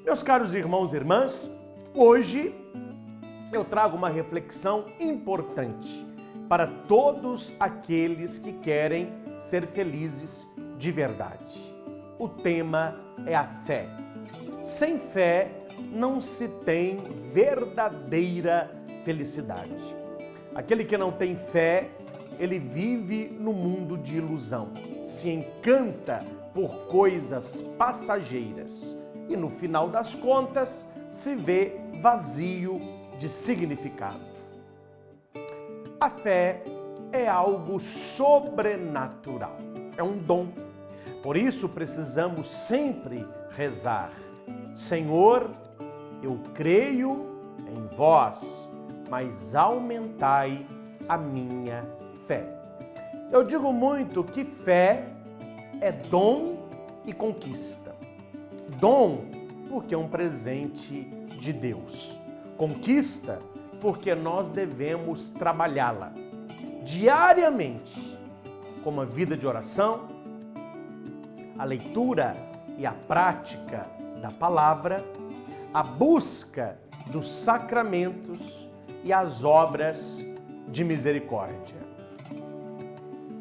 Meus caros irmãos e irmãs, hoje eu trago uma reflexão importante para todos aqueles que querem ser felizes de verdade. O tema é a fé. Sem fé não se tem verdadeira felicidade. Aquele que não tem fé, ele vive no mundo de ilusão, se encanta por coisas passageiras e no final das contas se vê vazio de significado. A fé é algo sobrenatural, é um dom. Por isso precisamos sempre rezar: Senhor, eu creio em vós, mas aumentai a minha fé. Eu digo muito que fé é dom e conquista. Dom, porque é um presente de Deus. Conquista, porque nós devemos trabalhá-la diariamente, com a vida de oração, a leitura e a prática da palavra, a busca dos sacramentos e as obras de misericórdia.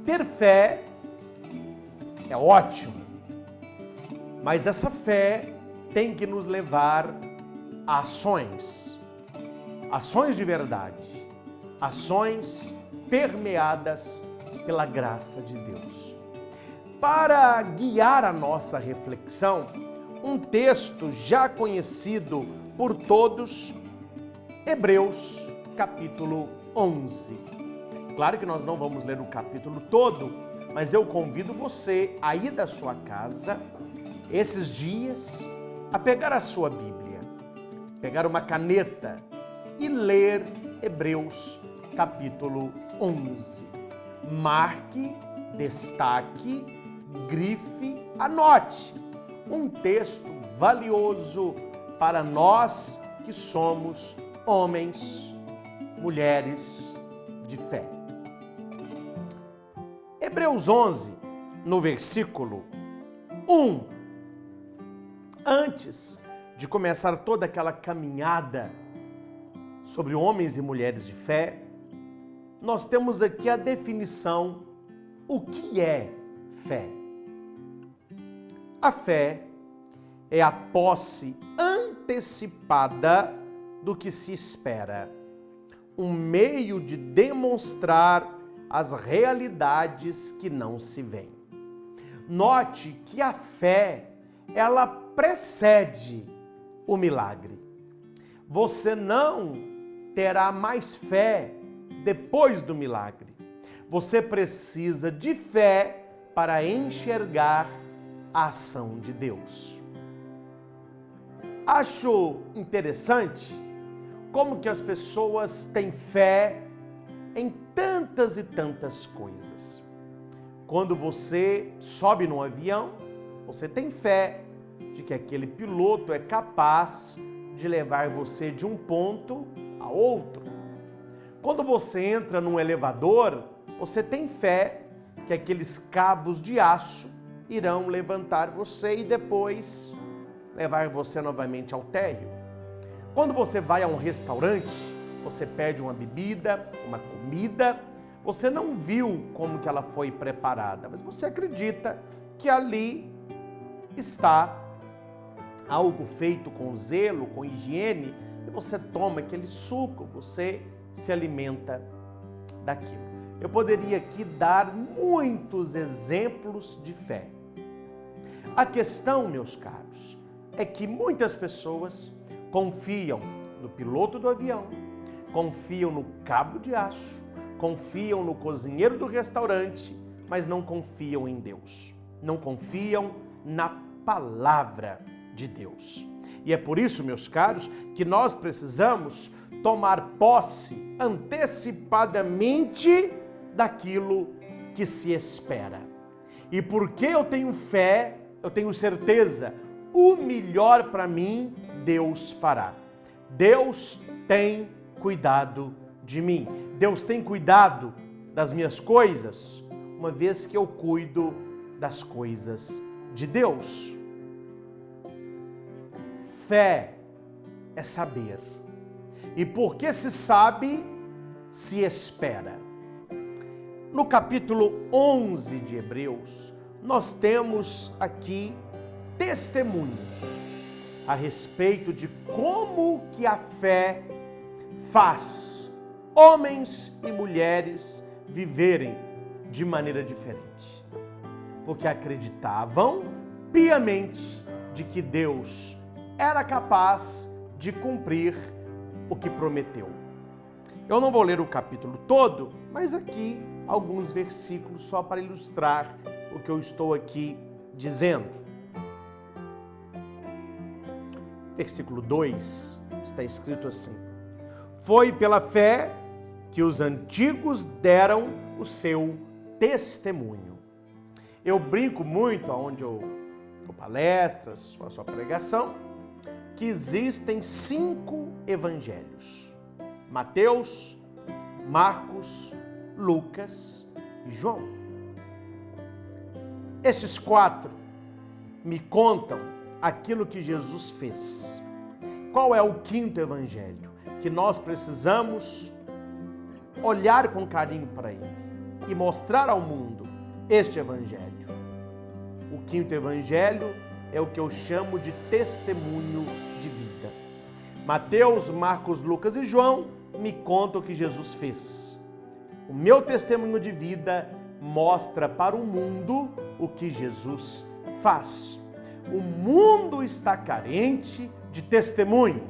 Ter fé é ótimo, mas essa fé tem que nos levar a ações de verdade, ações permeadas pela graça de Deus. Para guiar a nossa reflexão, um texto já conhecido por todos, Hebreus, capítulo 11. Claro que nós não vamos ler o capítulo todo, mas eu convido você a ir da sua casa, esses dias, a pegar a sua Bíblia, pegar uma caneta e ler Hebreus, capítulo 11. Marque, destaque, grife, anote. Um texto valioso para nós que somos homens, mulheres de fé. Hebreus 11, no versículo 1. Antes de começar toda aquela caminhada sobre homens e mulheres de fé, nós temos aqui a definição: o que é fé? A fé é a posse antecipada do que se espera, um meio de demonstrar as realidades que não se veem. Note que a fé, ela precede o milagre. Você não terá mais fé depois do milagre. Você precisa de fé para enxergar a ação de Deus. Acho interessante como que as pessoas têm fé em tantas e tantas coisas. Quando você sobe num avião, você tem fé de que aquele piloto é capaz de levar você de um ponto a outro. Quando você entra num elevador, você tem fé que aqueles cabos de aço irão levantar você e depois levar você novamente ao térreo. Quando você vai a um restaurante, você pede uma bebida, uma comida, você não viu como que ela foi preparada, mas você acredita que ali está algo feito com zelo, com higiene, e você toma aquele suco, você se alimenta daquilo. Eu poderia aqui dar muitos exemplos de fé. A questão, meus caros, é que muitas pessoas confiam no piloto do avião, confiam no cabo de aço, confiam no cozinheiro do restaurante, mas não confiam em Deus, não confiam na palavra de Deus. E é por isso, meus caros, que nós precisamos tomar posse antecipadamente daquilo que se espera. E porque eu tenho fé, eu tenho certeza, o melhor para mim Deus fará. Deus tem cuidado de mim. Deus tem cuidado das minhas coisas, uma vez que eu cuido das coisas de Deus. Fé é saber. E porque se sabe, se espera. No capítulo 11 de Hebreus, nós temos aqui testemunhos a respeito de como que a fé faz homens e mulheres viverem de maneira diferente. Porque acreditavam piamente de que Deus era capaz de cumprir o que prometeu. Eu não vou ler o capítulo todo, mas aqui alguns versículos só para ilustrar o que eu estou aqui dizendo. Versículo 2 está escrito assim: foi pela fé que os antigos deram o seu testemunho. Eu brinco muito, onde eu dou palestras, a sua pregação, que existem 5 evangelhos: Mateus, Marcos, Lucas e João. Estes 4 me contam aquilo que Jesus fez. Qual é o 5º evangelho? Que nós precisamos olhar com carinho para ele e mostrar ao mundo este evangelho. O 5º evangelho é o que eu chamo de testemunho de vida. Mateus, Marcos, Lucas e João me contam o que Jesus fez. O meu testemunho de vida mostra para o mundo o que Jesus faz. O mundo está carente de testemunho.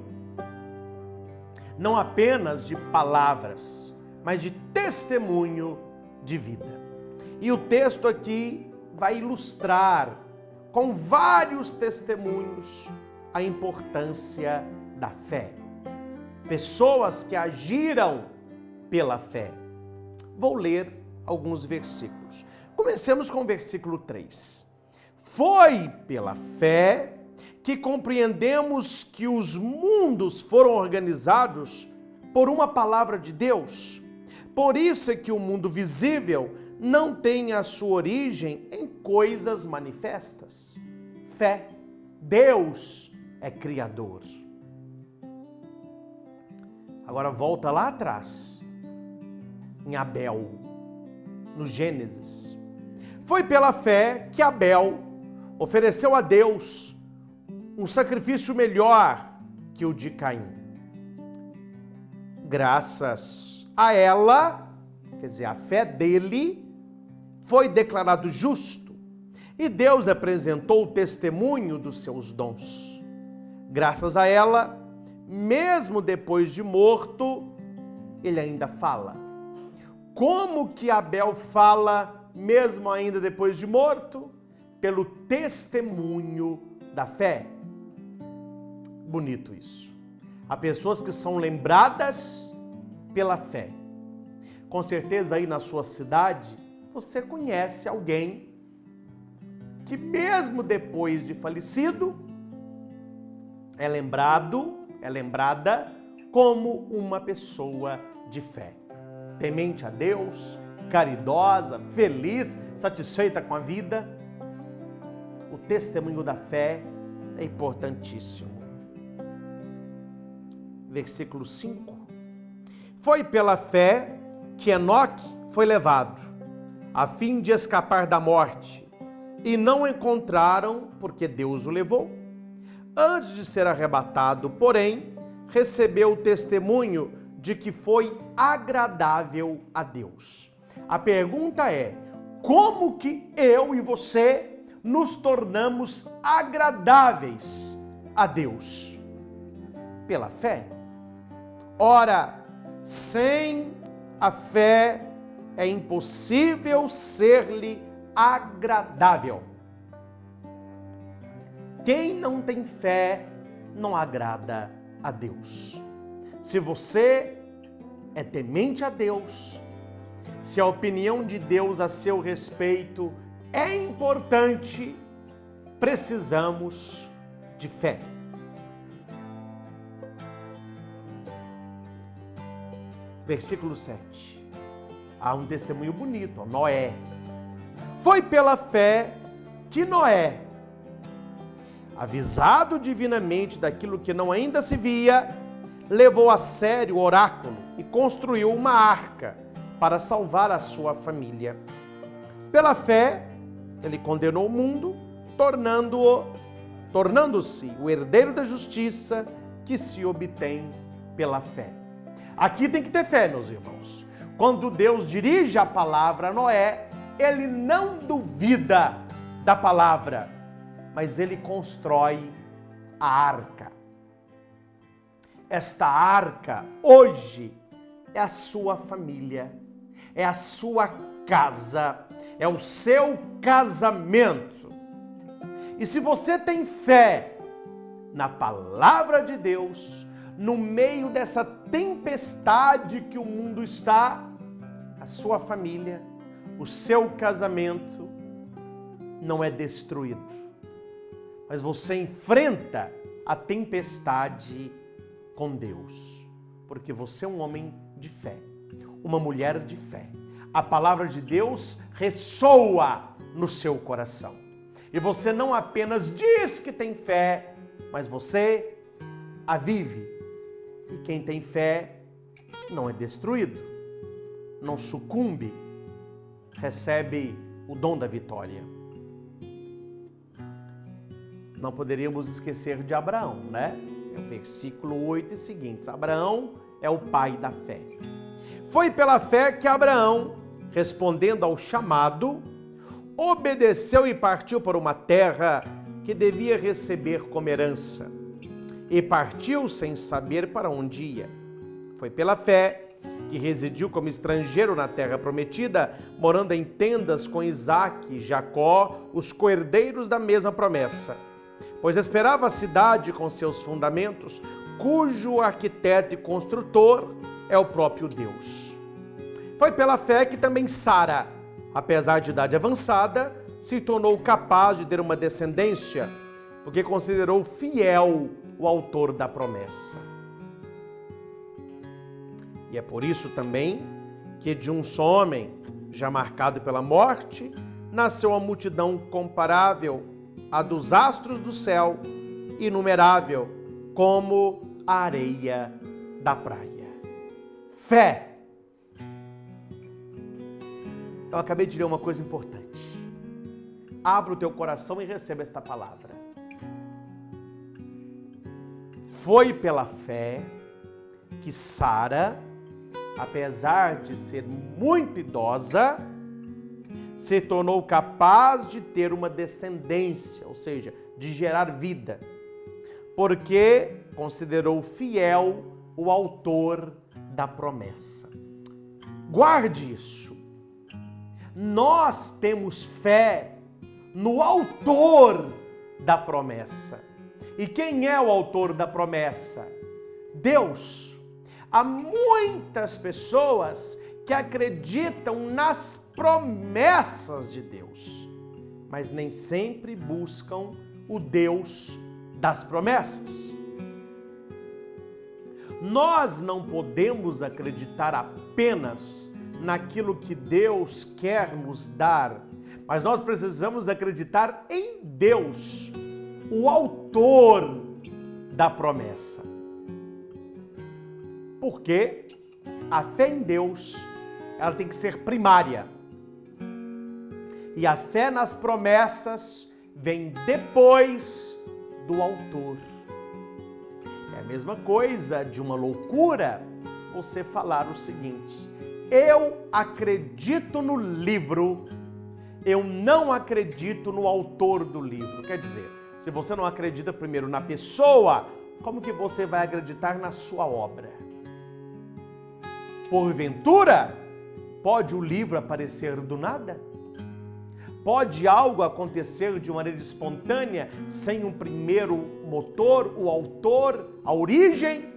Não apenas de palavras, mas de testemunho de vida. E o texto aqui vai ilustrar com vários testemunhos a importância da fé. Pessoas que agiram pela fé. Vou ler alguns versículos. Comecemos com o versículo 3. Foi pela fé que compreendemos que os mundos foram organizados por uma palavra de Deus. Por isso é que o mundo visível não tem a sua origem em coisas manifestas. Fé. Deus é criador. Agora volta lá atrás, em Abel, no Gênesis. Foi pela fé que Abel ofereceu a Deus um sacrifício melhor que o de Caim. Graças a ela, quer dizer, a fé dele, foi declarado justo e Deus apresentou o testemunho dos seus dons. Graças a ela, mesmo depois de morto, ele ainda fala. Como que Abel fala mesmo ainda depois de morto? Pelo testemunho da fé. Bonito isso. Há pessoas que são lembradas pela fé. Com certeza aí na sua cidade, você conhece alguém que mesmo depois de falecido, é lembrada como uma pessoa de fé. Temente a Deus, caridosa, feliz, satisfeita com a vida. O testemunho da fé é importantíssimo. Versículo 5. Foi pela fé que Enoque foi levado, a fim de escapar da morte, e não o encontraram porque Deus o levou. Antes de ser arrebatado, porém, recebeu o testemunho de que foi agradável a Deus. A pergunta é: como que eu e você nos tornamos agradáveis a Deus? Pela fé. Ora, sem a fé é impossível ser-lhe agradável. Quem não tem fé não agrada a Deus. Se você é temente a Deus, se a opinião de Deus a seu respeito é importante, precisamos de fé. Versículo 7. Há um testemunho bonito, Noé. Foi pela fé que Noé, avisado divinamente daquilo que não ainda se via, levou a sério o oráculo e construiu uma arca para salvar a sua família. Pela fé, ele condenou o mundo, tornando-se o herdeiro da justiça que se obtém pela fé. Aqui tem que ter fé, meus irmãos. Quando Deus dirige a palavra a Noé, ele não duvida da palavra, mas ele constrói a arca. Esta arca, hoje, é a sua família, é a sua casa, é o seu casamento. E se você tem fé na palavra de Deus, no meio dessa tempestade que o mundo está, a sua família, o seu casamento não é destruído. Mas você enfrenta a tempestade com Deus, porque você é um homem de fé, uma mulher de fé. A palavra de Deus ressoa no seu coração. E você não apenas diz que tem fé, mas você a vive. E quem tem fé não é destruído, não sucumbe, recebe o dom da vitória. Não poderíamos esquecer de Abraão, né? É o versículo 8 e seguintes. Abraão é o pai da fé. Foi pela fé que Abraão, respondendo ao chamado, obedeceu e partiu para uma terra que devia receber como herança. E partiu sem saber para onde ia. Foi pela fé que residiu como estrangeiro na terra prometida, morando em tendas com Isaque e Jacó, os co-herdeiros da mesma promessa. Pois esperava a cidade com seus fundamentos, cujo arquiteto e construtor é o próprio Deus. Foi pela fé que também Sara, apesar de idade avançada, se tornou capaz de ter uma descendência, porque considerou fiel o autor da promessa. E é por isso também que de um só homem, já marcado pela morte, nasceu uma multidão comparável à dos astros do céu, inumerável como a areia da praia. Fé. Eu acabei de ler uma coisa importante. Abra o teu coração e receba esta palavra. Foi pela fé que Sara, apesar de ser muito idosa, se tornou capaz de ter uma descendência, ou seja, de gerar vida, porque considerou fiel o autor da promessa. Guarde isso. Nós temos fé no autor da promessa. E quem é o autor da promessa? Deus. Há muitas pessoas que acreditam nas promessas de Deus, mas nem sempre buscam o Deus das promessas. Nós não podemos acreditar apenas naquilo que Deus quer nos dar, mas nós precisamos acreditar em Deus, o autor da promessa. Porque a fé em Deus, ela tem que ser primária. E a fé nas promessas vem depois do autor. É a mesma coisa de uma loucura você falar o seguinte: eu acredito no livro, eu não acredito no autor do livro. Quer dizer, se você não acredita primeiro na pessoa, como que você vai acreditar na sua obra? Porventura, pode o livro aparecer do nada? Pode algo acontecer de maneira espontânea, sem um primeiro motor, o autor, a origem?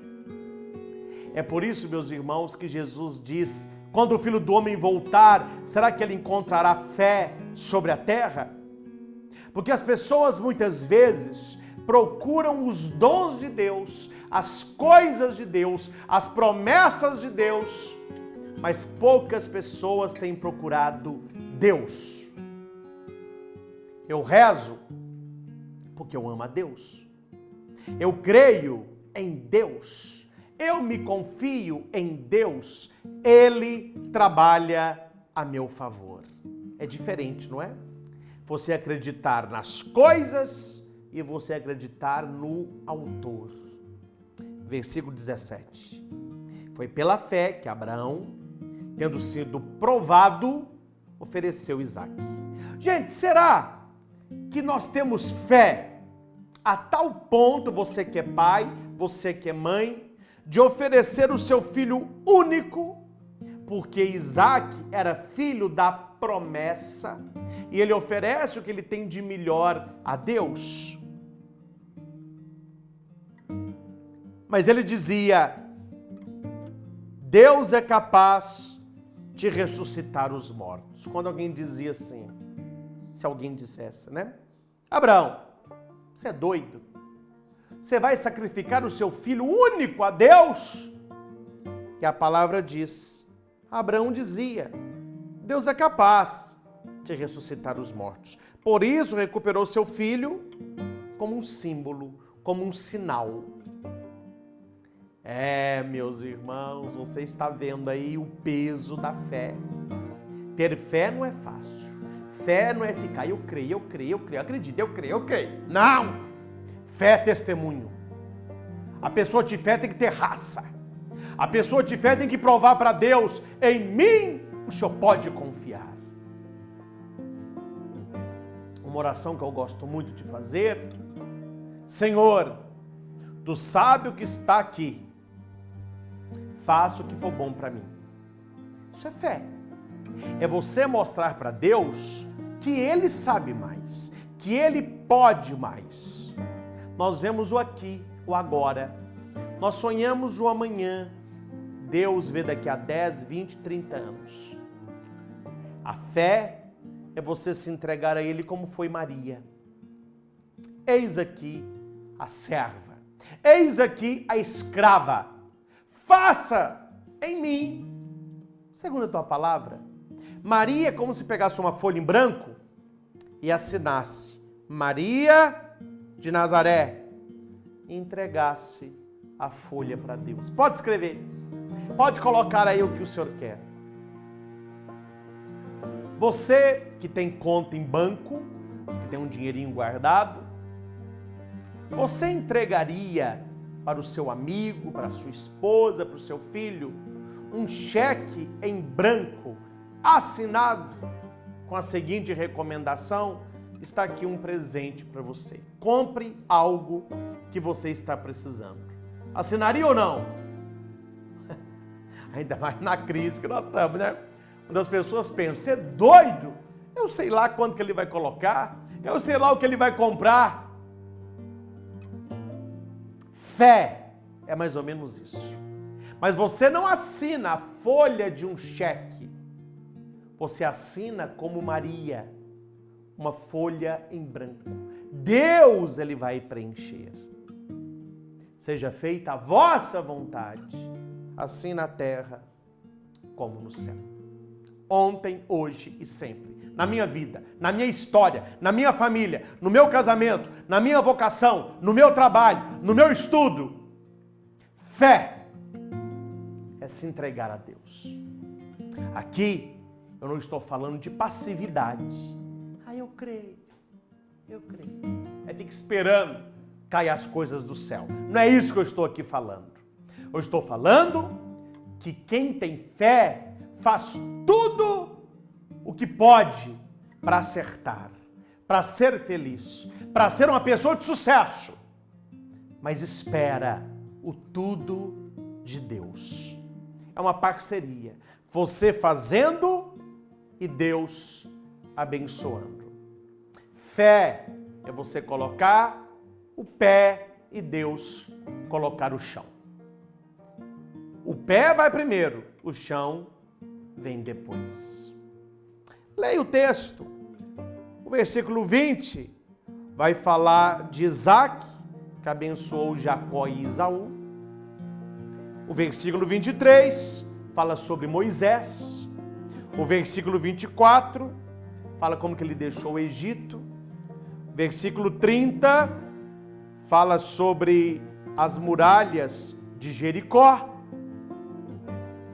É por isso, meus irmãos, que Jesus diz: quando o Filho do Homem voltar, será que ele encontrará fé sobre a terra? Porque as pessoas muitas vezes procuram os dons de Deus, as coisas de Deus, as promessas de Deus, mas poucas pessoas têm procurado Deus. Eu rezo Porque eu amo a Deus. Eu creio em Deus. Eu me confio em Deus. Ele trabalha a meu favor. É diferente, não é? Você acreditar nas coisas e você acreditar no autor. Versículo 17. Foi pela fé que Abraão, tendo sido provado, ofereceu Isaque. Gente, será que nós temos fé a tal ponto, você que é pai, você que é mãe, de oferecer o seu filho único, porque Isaque era filho da promessa, e ele oferece o que ele tem de melhor a Deus? Mas ele dizia: Deus é capaz de ressuscitar os mortos. Quando alguém dizia assim, se alguém dissesse, né? Abraão, você é doido? Você vai sacrificar o seu filho único a Deus? E a palavra diz, Abraão dizia, Deus é capaz de ressuscitar os mortos. Por isso recuperou seu filho como um símbolo, como um sinal. Meus irmãos, você está vendo aí o peso da fé. Ter fé não é fácil. Fé não é ficar, eu creio, acredito, eu creio. Não! Fé é testemunho. A pessoa de fé tem que ter raça. A pessoa de fé tem que provar para Deus, em mim o Senhor pode confiar. Uma oração que eu gosto muito de fazer: Senhor, Tu sabe o que está aqui. Faça o que for bom para mim. Isso é fé. É você mostrar para Deus que Ele sabe mais, que Ele pode mais. Nós vemos o aqui, o agora. Nós sonhamos o amanhã. Deus vê daqui a 10, 20, 30 anos. A fé é você se entregar a Ele como foi Maria. Eis aqui a serva. Eis aqui a escrava. Faça em mim segundo a tua palavra. Maria é como se pegasse uma folha em branco e assinasse Maria de Nazaré e entregasse a folha para Deus. Pode escrever. Pode colocar aí o que o Senhor quer. Você que tem conta em banco, que tem um dinheirinho guardado, você entregaria para o seu amigo, para a sua esposa, para o seu filho, um cheque em branco, assinado com a seguinte recomendação: está aqui um presente para você. Compre algo que você está precisando. Assinaria ou não? Ainda mais na crise que nós estamos, né? Quando as pessoas pensam, você é doido? Eu sei lá quanto que ele vai colocar, eu sei lá o que ele vai comprar. Fé é mais ou menos isso. Mas você não assina a folha de um cheque. Você assina como Maria, uma folha em branco. Deus, Ele vai preencher. Seja feita a vossa vontade, assim na terra como no céu. Ontem, hoje e sempre. Na minha vida, na minha história, na minha família, no meu casamento, na minha vocação, no meu trabalho, no meu estudo. Fé é se entregar a Deus. Aqui eu não estou falando de passividade. Eu creio. Aí fica esperando cair as coisas do céu. Não é isso que eu estou aqui falando. Eu estou falando que quem tem fé faz tudo o que pode para acertar, para ser feliz, para ser uma pessoa de sucesso, mas espera o tudo de Deus. É uma parceria. Você fazendo e Deus abençoando. Fé é você colocar o pé e Deus colocar o chão. O pé vai primeiro, o chão vem depois. Leia o texto. O versículo 20 vai falar de Isaque, que abençoou Jacó e Esaú. O versículo 23 fala sobre Moisés. O versículo 24 fala como que ele deixou o Egito. Versículo 30 fala sobre as muralhas de Jericó.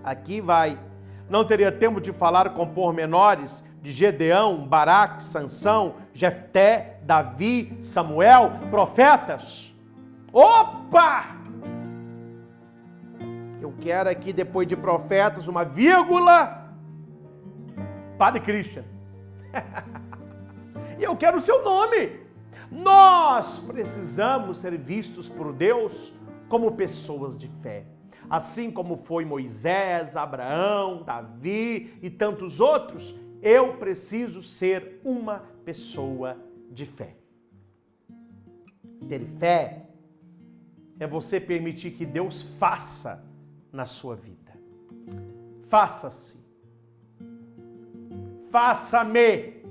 Aqui vai. Não teria tempo de falar com pormenores de Gedeão, Baraque, Sansão, Jefté, Davi, Samuel, profetas. Opa! Eu quero aqui, depois de profetas, uma vírgula. Padre Christian. E eu quero o seu nome. Nós precisamos ser vistos por Deus como pessoas de fé. Assim como foi Moisés, Abraão, Davi e tantos outros, eu preciso ser uma pessoa de fé. Ter fé é você permitir que Deus faça na sua vida. Faça-se. Faça-me.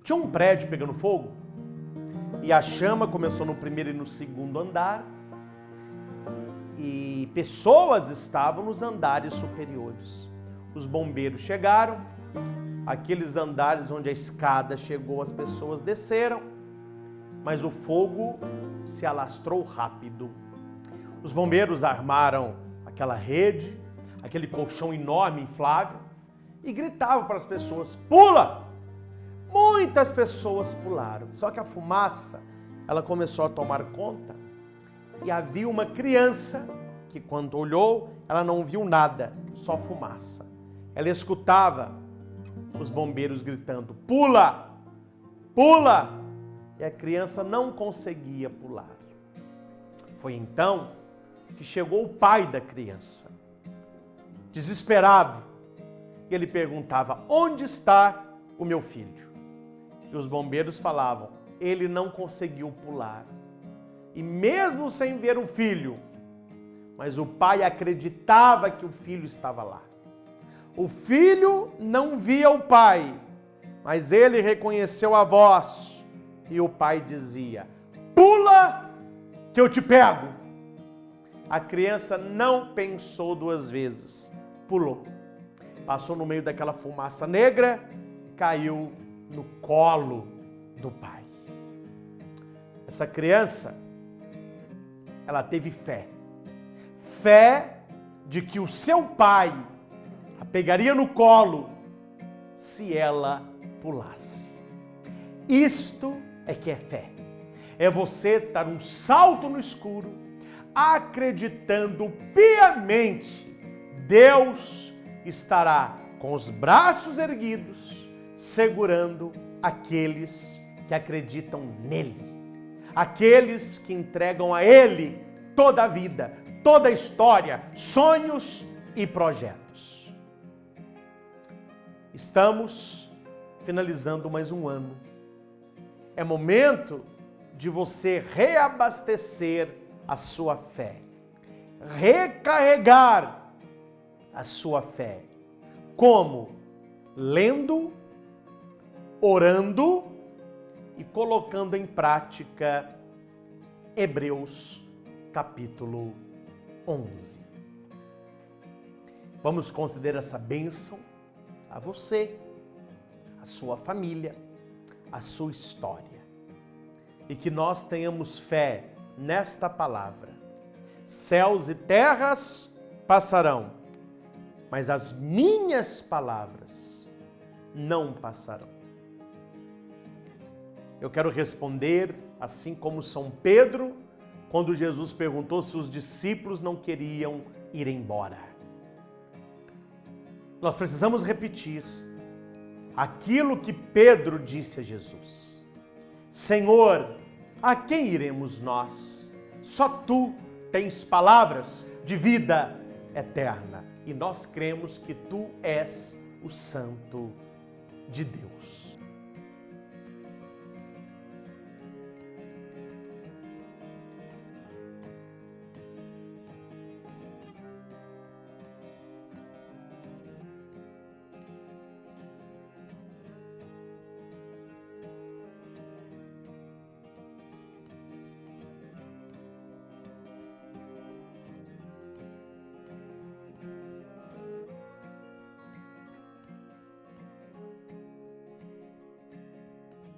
Tinha um prédio pegando fogo e a chama começou no primeiro e no segundo andar e pessoas estavam nos andares superiores. Os bombeiros chegaram, aqueles andares onde a escada chegou, as pessoas desceram, mas o fogo se alastrou rápido. Os bombeiros armaram aquela rede, aquele colchão enorme, inflável, e gritavam para as pessoas: pula! Muitas pessoas pularam, só que a fumaça, ela começou a tomar conta, e havia uma criança que quando olhou, ela não viu nada, só fumaça. Ela escutava os bombeiros gritando: pula! Pula! E a criança não conseguia pular. Foi então que chegou o pai da criança, desesperado, e ele perguntava: onde está o meu filho? E os bombeiros falavam: ele não conseguiu pular. E mesmo sem ver o filho, mas o pai acreditava que o filho estava lá. O filho não via o pai, mas ele reconheceu a voz. E o pai dizia: pula que eu te pego. A criança não pensou duas vezes, pulou. Passou no meio daquela fumaça negra e caiu no colo do pai. Essa criança, ela teve fé. Fé de que o seu pai a pegaria no colo se ela pulasse. Isto é que é fé. É você dar um salto no escuro, acreditando piamente, Deus estará com os braços erguidos, segurando aqueles que acreditam nele. Aqueles que entregam a ele toda a vida, toda a história, sonhos e projetos. Estamos finalizando mais um ano. É momento de você reabastecer a sua fé, recarregar a sua fé. Como? Lendo, orando e colocando em prática Hebreus capítulo 11. Vamos conceder essa bênção a você, a sua família, a sua história. E que nós tenhamos fé nesta palavra. Céus e terras passarão, mas as minhas palavras não passarão. Eu quero responder assim como São Pedro, quando Jesus perguntou se os discípulos não queriam ir embora. Nós precisamos repetir aquilo que Pedro disse a Jesus: Senhor, a quem iremos nós? Só tu tens palavras de vida eterna. E nós cremos que tu és o Santo de Deus.